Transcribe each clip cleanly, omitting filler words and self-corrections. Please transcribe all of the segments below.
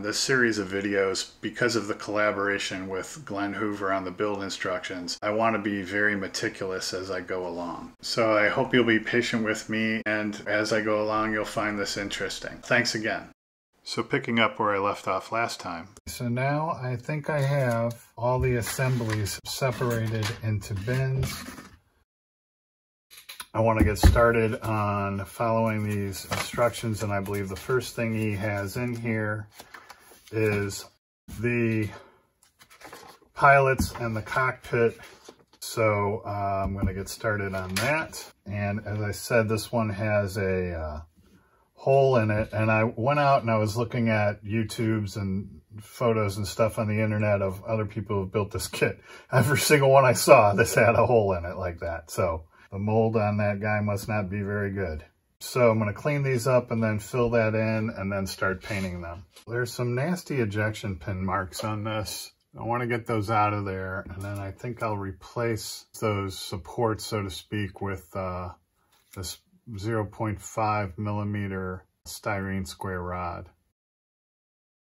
on this series of videos, because of the collaboration with Glenn Hoover on the build instructions, I want to be very meticulous as I go along. So I hope you'll be patient with me, and as I go along, you'll find this interesting. Thanks again. So picking up where I left off last time. So now I think I have all the assemblies separated into bins. I want to get started on following these instructions, and I believe the first thing he has in here is the pilots and the cockpit. So I'm going to get started on that. And as I said, this one has a hole in it, and I went out and I was looking at YouTubes and photos and stuff on the internet of other people who have built this kit. Every single one I saw, this had a hole in it like that. So the mold on that guy must not be very good. So I'm going to clean these up and then fill that in and then start painting them. There's some nasty ejection pin marks on this. I want to get those out of there, and then I think I'll replace those supports, so to speak, with this 0.5 millimeter styrene square rod.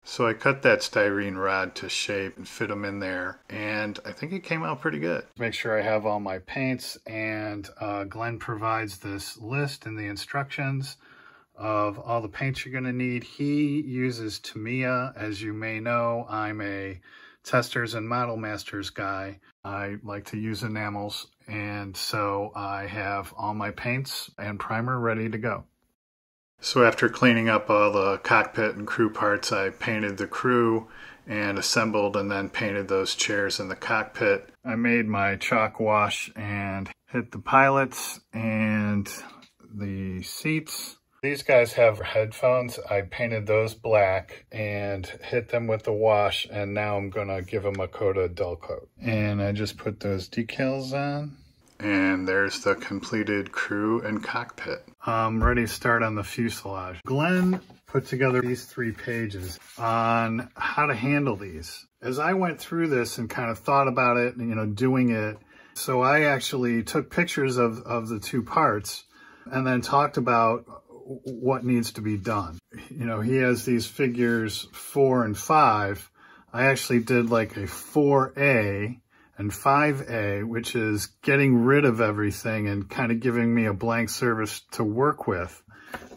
So I cut that styrene rod to shape and fit them in there, and I think it came out pretty good. Make sure I have all my paints, and Glenn provides this list in the instructions of all the paints you're going to need. He uses Tamiya. As you may know, I'm a Testors and Model Masters guy. I like to use enamels, and so I have all my paints and primer ready to go. So after cleaning up all the cockpit and crew parts, I painted the crew and assembled and then painted those chairs in the cockpit. I made my chalk wash and hit the pilots and the seats. These guys have headphones. I painted those black and hit them with the wash, and now I'm gonna give them a coat of dull coat. And I just put those decals on. And there's the completed crew and cockpit. I'm ready to start on the fuselage. Glenn put together these 3 pages on how to handle these. As I went through this and kind of thought about it, doing it, so I actually took pictures of the 2 parts and then talked about what needs to be done. He has these figures 4 and 5. I actually did like a 4A and 5A, which is getting rid of everything and kind of giving me a blank surface to work with.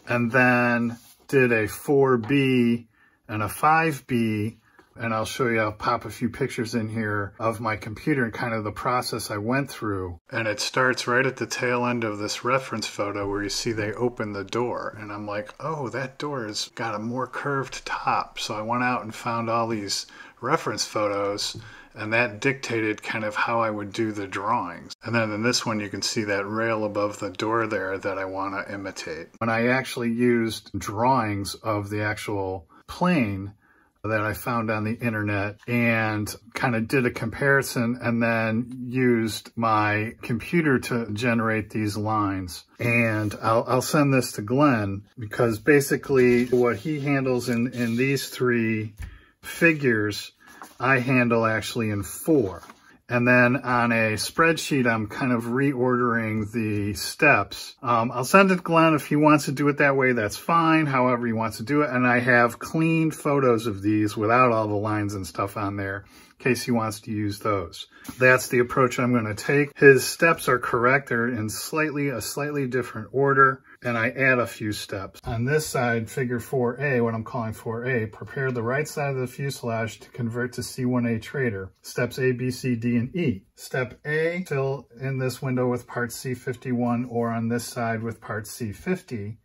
And then did a 4B and a 5B, and I'll show you, I'll pop a few pictures in here of my computer and kind of the process I went through. And it starts right at the tail end of this reference photo where you see they open the door. And I'm like, oh, that door has got a more curved top. So I went out and found all these reference photos, and that dictated kind of how I would do the drawings. And then in this one, you can see that rail above the door there that I want to imitate. When I actually used drawings of the actual plane that I found on the internet and kind of did a comparison, and then used my computer to generate these lines. And I'll send this to Glenn, because basically what he handles in these 3 figures, I handle actually in 4. And then on a spreadsheet, I'm kind of reordering the steps. I'll send it to Glenn. If he wants to do it that way, that's fine. However he wants to do it. And I have clean photos of these without all the lines and stuff on there, in case he wants to use those. That's the approach I'm going to take. His steps are correct. They're in a slightly different order, and I add a few steps. On this side, figure 4A, what I'm calling 4A, prepare the right side of the fuselage to convert to C-1A trader. Steps A, B, C, D, and E. Step A, fill in this window with part C51, or on this side with part C50.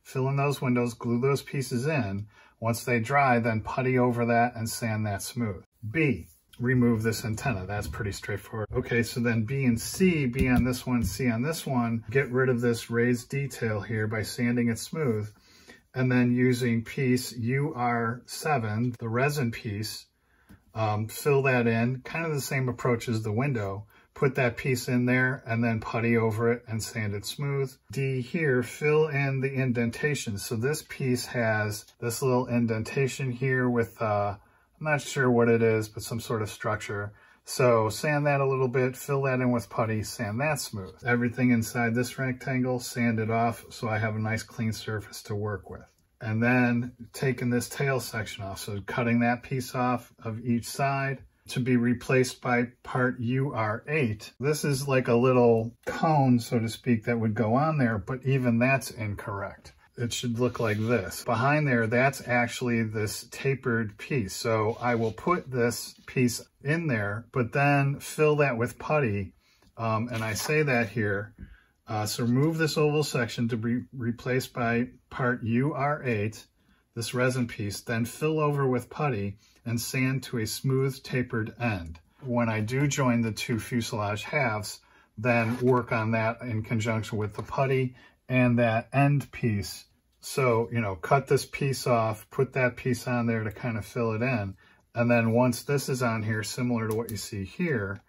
Fill in those windows, glue those pieces in. Once they dry, then putty over that and sand that smooth. B, remove this antenna. That's pretty straightforward. Okay, so then B and C, B on this one, C on this one, get rid of this raised detail here by sanding it smooth, and then using piece UR7, the resin piece, fill that in, kind of the same approach as the window. Put that piece in there and then putty over it and sand it smooth. D here, fill in the indentation. So this piece has this little indentation here with I'm not sure what it is, but some sort of structure. So sand that a little bit, fill that in with putty, sand that smooth. Everything inside this rectangle, sand it off so I have a nice clean surface to work with. and then taking this tail section off. So cutting that piece off of each side to be replaced by part UR8. This is like a little cone, so to speak, that would go on there, but even that's incorrect. It should look like this. Behind there, that's actually this tapered piece. So I will put this piece in there, but then fill that with putty. And I say that here. So remove this oval section to be replaced by part UR8, this resin piece, then fill over with putty and sand to a smooth tapered end. When I do join the two fuselage halves, then work on that in conjunction with the putty and that end piece. So, you know, cut this piece off, put that piece on there to kind of fill it in. And then once this is on here, similar to what you see here,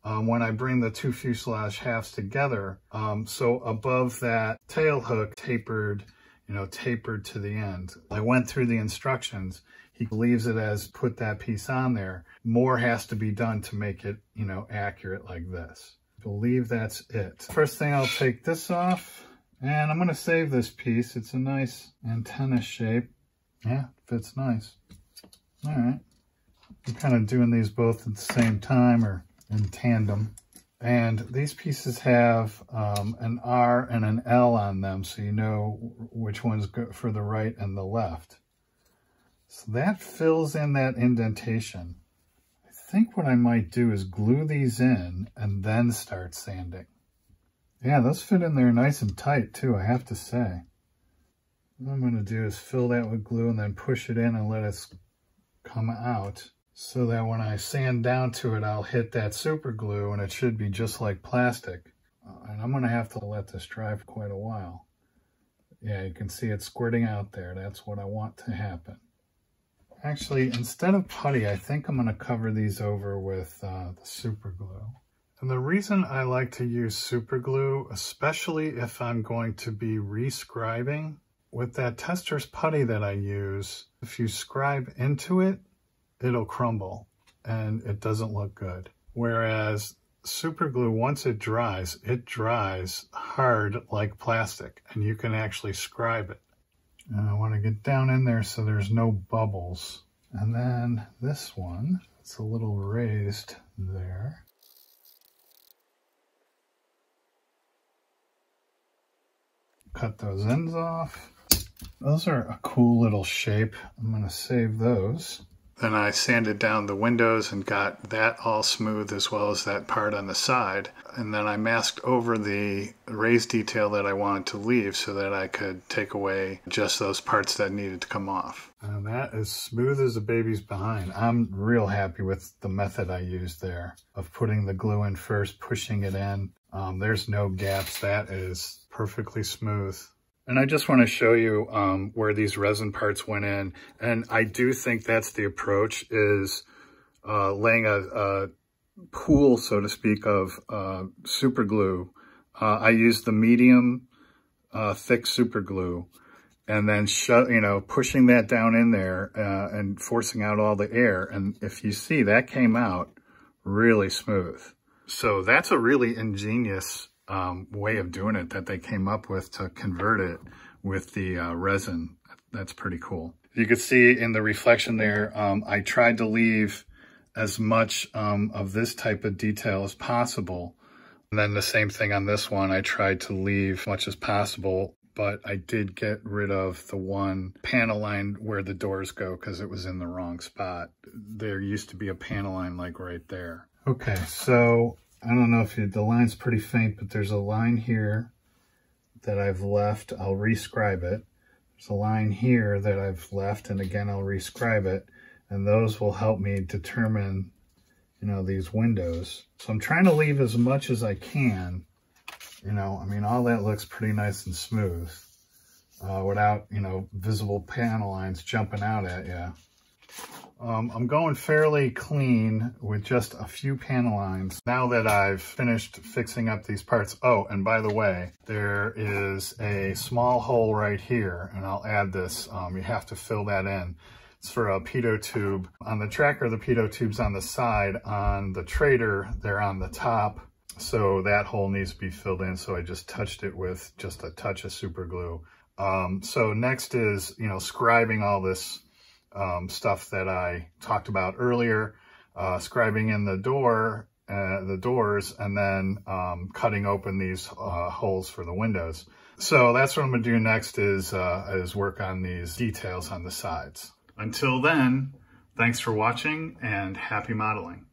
when I bring the two fuselage halves together, so above that tail hook tapered, you know, tapered to the end. I went through the instructions. He leaves it as put that piece on there. More has to be done to make it, you know, accurate like this. I believe that's it. First thing, I'll take this off, and I'm going to save this piece. It's a nice antenna shape. Yeah, fits nice. All right. I'm kind of doing these both at the same time or in tandem. And these pieces have an R and an L on them, so you know which one's good for the right and the left. So that fills in that indentation. I think what I might do is glue these in and then start sanding. Yeah, those fit in there nice and tight too, I have to say. What I'm going to do is fill that with glue and then push it in and let it come out, so that when I sand down to it, I'll hit that super glue and it should be just like plastic. And I'm going to have to let this dry for quite a while. Yeah, you can see it squirting out there. That's what I want to happen. Actually, instead of putty, I think I'm going to cover these over with the super glue. And the reason I like to use super glue, especially if I'm going to be rescribing, with that tester's putty that I use, if you scribe into it, it'll crumble and it doesn't look good. Whereas super glue, once it dries hard like plastic and you can actually scribe it. And I want to get down in there so there's no bubbles. And then this one, it's a little raised there. Cut those ends off. Those are a cool little shape. I'm going to save those. Then I sanded down the windows and got that all smooth as well as that part on the side. And then I masked over the raised detail that I wanted to leave so that I could take away just those parts that needed to come off. And that is smooth as a baby's behind. I'm real happy with the method I used there of putting the glue in first, pushing it in. There's no gaps. That is perfectly smooth. And I just want to show you where these resin parts went in. And I do think that's the approach, is laying a pool, so to speak, of super glue. I used the medium thick super glue and then pushing that down in there and forcing out all the air. And if you see, that came out really smooth. So that's a really ingenious way of doing it that they came up with to convert it with the resin. That's pretty cool. You can see in the reflection there, I tried to leave as much of this type of detail as possible. And then the same thing on this one, I tried to leave as much as possible, but I did get rid of the one panel line where the doors go because it was in the wrong spot. There used to be a panel line like right there. Okay, so I don't know if the line's pretty faint, but there's a line here that I've left. I'll rescribe it. There's a line here that I've left, and again, I'll rescribe it. And those will help me determine, these windows. So I'm trying to leave as much as I can. I mean, all that looks pretty nice and smooth without, visible panel lines jumping out at you. I'm going fairly clean with just a few panel lines now that I've finished fixing up these parts. Oh, and by the way, there is a small hole right here, and I'll add this. You have to fill that in. It's for a pitot tube. On the tracker, the pitot tube's on the side. On the Trader, they're on the top. So that hole needs to be filled in. So I just touched it with just a touch of super glue. So next is, you know, scribing all this stuff that I talked about earlier, scribing in the doors, and then cutting open these holes for the windows. So that's what I'm going to do next is work on these details on the sides. Until then, thanks for watching and happy modeling.